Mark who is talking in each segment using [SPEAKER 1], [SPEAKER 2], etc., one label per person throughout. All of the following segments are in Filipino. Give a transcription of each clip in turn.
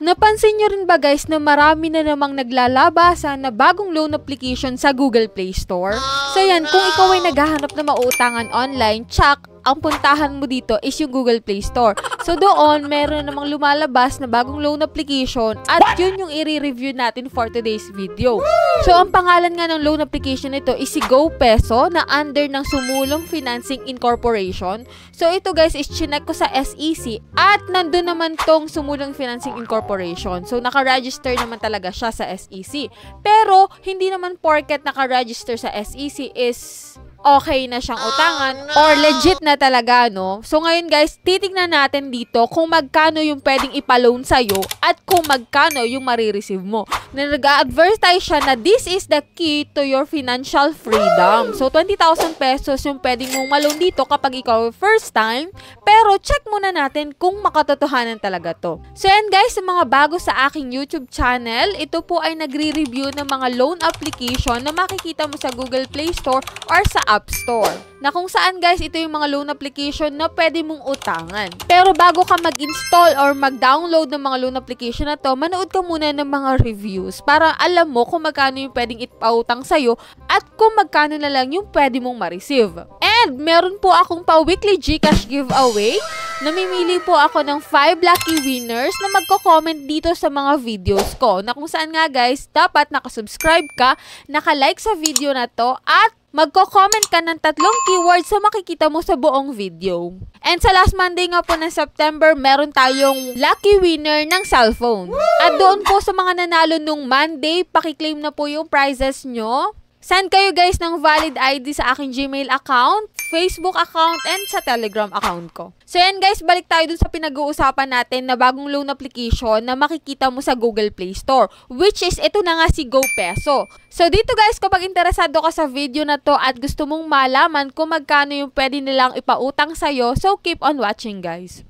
[SPEAKER 1] Napansin nyo rin ba guys na marami na namang naglalabasan na bagong loan application sa Google Play Store? So yan, kung ikaw ay naghahanap na mauutangan online, tsak, ang puntahan mo dito is yung Google Play Store. So doon, meron namang lumalabas na bagong loan application at yun yung i-review natin for today's video. So ang pangalan nga ng loan application nito is si GoPeso na under ng Sumulong Financing Incorporation. So ito guys is chinek ko sa SEC at nandun naman tong Sumulong Financing Incorporation. So naka-register naman talaga siya sa SEC. Pero hindi naman porket naka-register sa SEC is okay na siyang utangan or legit na talaga, no? So, ngayon guys, titignan natin dito kung magkano yung pwedeng ipaloan sa'yo at kung magkano yung marireceive mo. Na nag-a-advertise siya na this is the key to your financial freedom. So, 20,000 pesos yung pwedeng mong maloan dito kapag ikaw first time. Pero, check muna natin kung makatotohanan talaga to. So, yan guys, sa mga bago sa aking YouTube channel, ito po ay nagre-review ng mga loan application na makikita mo sa Google Play Store or sa App Store. Na kung saan guys, ito yung mga loan application na pwede mong utangan. Pero bago ka mag-install or mag-download ng mga loan application na to, manood ka muna ng mga reviews para alam mo kung magkano yung pwedeng ipautang sa'yo at kung magkano na lang yung pwede mong ma-receive. And meron po akong pa-weekly GCash giveaway. Namimili po ako ng 5 lucky winners na magko-comment dito sa mga videos ko. Na kung saan nga guys, dapat nakasubscribe ka, naka-like sa video na to at magko-comment ka ng 3 keywords sa makikita mo sa buong video. And sa last Monday nga po ng September, meron tayong lucky winner ng cellphone. At doon po sa mga nanalo nung Monday, pakiklaim na po yung prizes nyo. Send kayo guys ng valid ID sa aking Gmail account, Facebook account, and sa Telegram account ko. So yan guys, balik tayo dun sa pinag-uusapan natin na bagong loan application na makikita mo sa Google Play Store, which is ito na nga si GoPeso. So dito guys, kapag interesado ka sa video na to at gusto mong malaman kung magkano yung pwede nilang ipautang sa'yo, so keep on watching guys.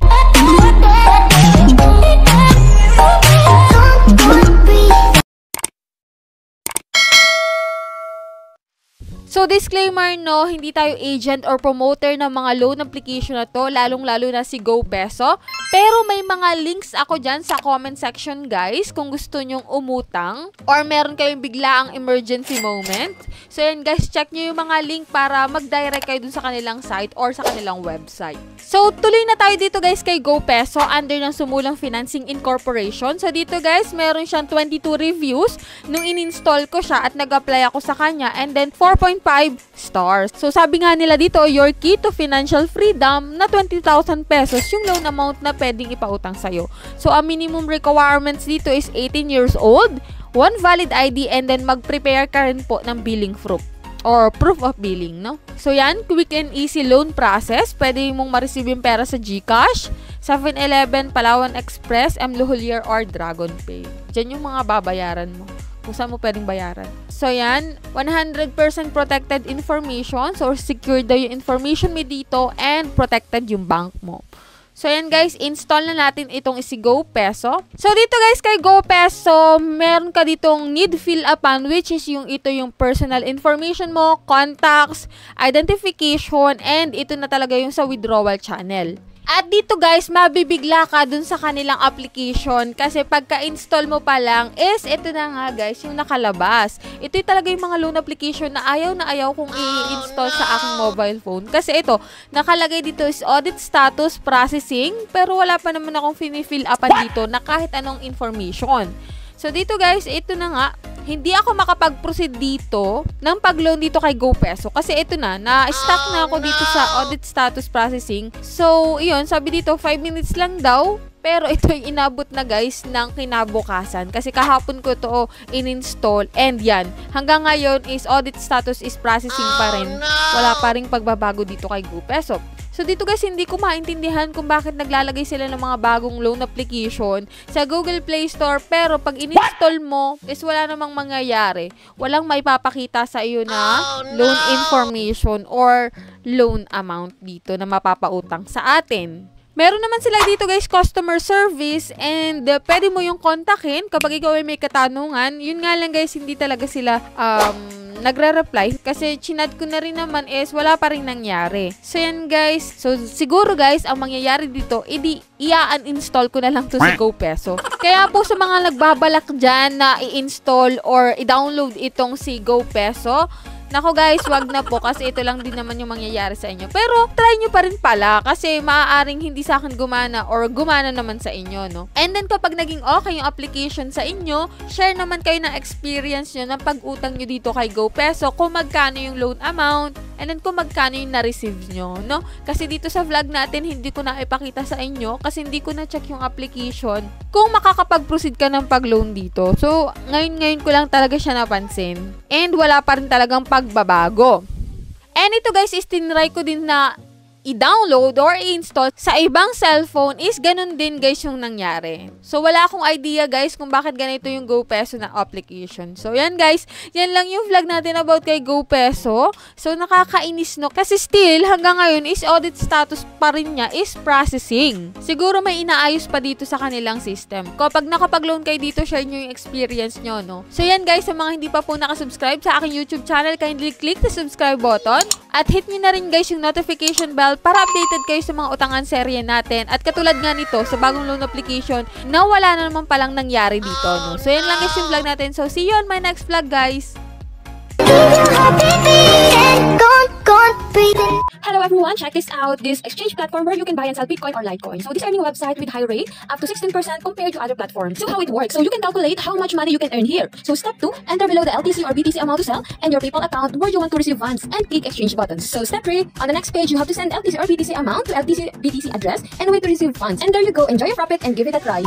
[SPEAKER 1] So, disclaimer no, hindi tayo agent or promoter ng mga loan application na to, lalong-lalo na si GoPeso. Pero may mga links ako dyan sa comment section guys, kung gusto nyong umutang or meron kayong biglaang emergency moment. So, yan guys, check nyo yung mga link para mag-direct kayo dun sa kanilang site or sa kanilang website. So, tuloy na tayo dito guys kay GoPeso under ng Sumulang Financing Incorporation. So, dito guys, meron siyang 22 reviews nung in-install ko siya at nag-apply ako sa kanya and then 4.5 stars. So, sabi nga nila dito, your key to financial freedom na 20,000 pesos yung loan amount na pwedeng ipautang sa'yo. So, ang minimum requirements dito is 18 years old, 1 valid ID, and then mag-prepare ka rin po ng billing proof or proof of billing, no? So, yan, quick and easy loan process. Pwede mong ma-receive yung pera sa GCash, 7-Eleven, Palawan Express, M. Luhulier, or DragonPay. Diyan yung mga babayaran mo. Kung saan mo pwedeng bayaran. So, yan. 100% protected information. So, secured daw yung information mo dito and protected yung bank mo. So, yan guys. Install na natin itong si GoPeso. So, dito guys kay GoPeso, meron ka ditong need fill upan, which is ito yung personal information mo, contacts, identification, and ito na talaga yung sa withdrawal channel. At dito guys, mabibigla ka dun sa kanilang application kasi pagka-install mo pa lang is ito na nga guys, yung nakalabas. Ito yung talaga yung mga loan application na ayaw kong i-install sa aking mobile phone. Kasi ito, nakalagay dito is audit status processing pero wala pa naman akong fini-fill upan dito na kahit anong information. So dito guys, ito na nga, hindi ako makapag-proceed dito ng pag-loan dito kay GoPeso kasi ito na-stuck na ako dito sa audit status processing. So, iyon, sabi dito 5 minutes lang daw. Pero ito yung inabot na guys ng kinabukasan kasi kahapon ko to in-install and yan. Hanggang ngayon is audit status is processing pa rin. Wala pa ring pagbabago dito kay GoPeso. So, dito guys, hindi ko maintindihan kung bakit naglalagay sila ng mga bagong loan application sa Google Play Store. Pero, pag in-install mo, is wala namang mangyayari. Walang maipapakita sa iyo na loan information or loan amount dito na mapapautang sa atin. Meron naman sila dito guys, customer service and pwede mo yung kontakin kapag ikaw ay may katanungan. Yun nga lang guys, hindi talaga sila nagre-reply kasi chinad ko na rin naman is wala pa rin nangyari. So yan guys. So siguro guys, ang mangyayari dito, i-uninstall ko na lang to si GoPeso. Kaya po sa mga nagbabalak dyan na i-install or i-download itong si GoPeso, nako guys, wag na po kasi ito lang din naman yung mangyayari sa inyo. Pero try nyo pa rin pala kasi maaaring hindi sa akin gumana or gumana naman sa inyo, no? And then kapag naging okay yung application sa inyo, share naman kayo ng experience nyo ng pag-utang nyo dito kay GoPeso, kung magkano yung loan amount, and then kung magkano yung na-receive nyo, no? Kasi dito sa vlog natin, hindi ko na ipakita sa inyo kasi hindi ko na-check yung application kung makakapag-proceed ka ng pag-loan dito. So, ngayon ko lang talaga siya napansin. And wala pa rin talagang pagbabago. And ito guys, is tinry ko din na i-download or i-install sa ibang cellphone is ganun din guys yung nangyari. So wala akong idea guys kung bakit ganito yung GoPeso na application. So yan guys, yan lang yung vlog natin about kay GoPeso. So nakakainis no kasi still hanggang ngayon is audit status pa rin niya is processing. Siguro may inaayos pa dito sa kanilang system. Kapag nakapag-loan kayo dito, share nyo yung experience nyo, no? So yan guys, sa mga hindi pa po nakasubscribe sa aking YouTube channel, kindly click the subscribe button at hit nyo na rin guys yung notification bell para updated kayo sa mga utangan serye natin. At katulad nga nito, sa bagong loan application, na wala na naman palang nangyari dito, no? So, yan lang guys yung vlog natin. So, see you on my next vlog, guys!
[SPEAKER 2] Hello everyone, check this out. This exchange platform where you can buy and sell Bitcoin or Litecoin. So this earning website with high rate up to 16% compared to other platforms. So how it works? So you can calculate how much money you can earn here. So step 2, enter below the LTC or BTC amount to sell and your PayPal account where you want to receive funds and click exchange buttons. So step 3, on the next page you have to send LTC or BTC amount to LTC BTC address and wait to receive funds. And there you go, enjoy your profit and give it a try.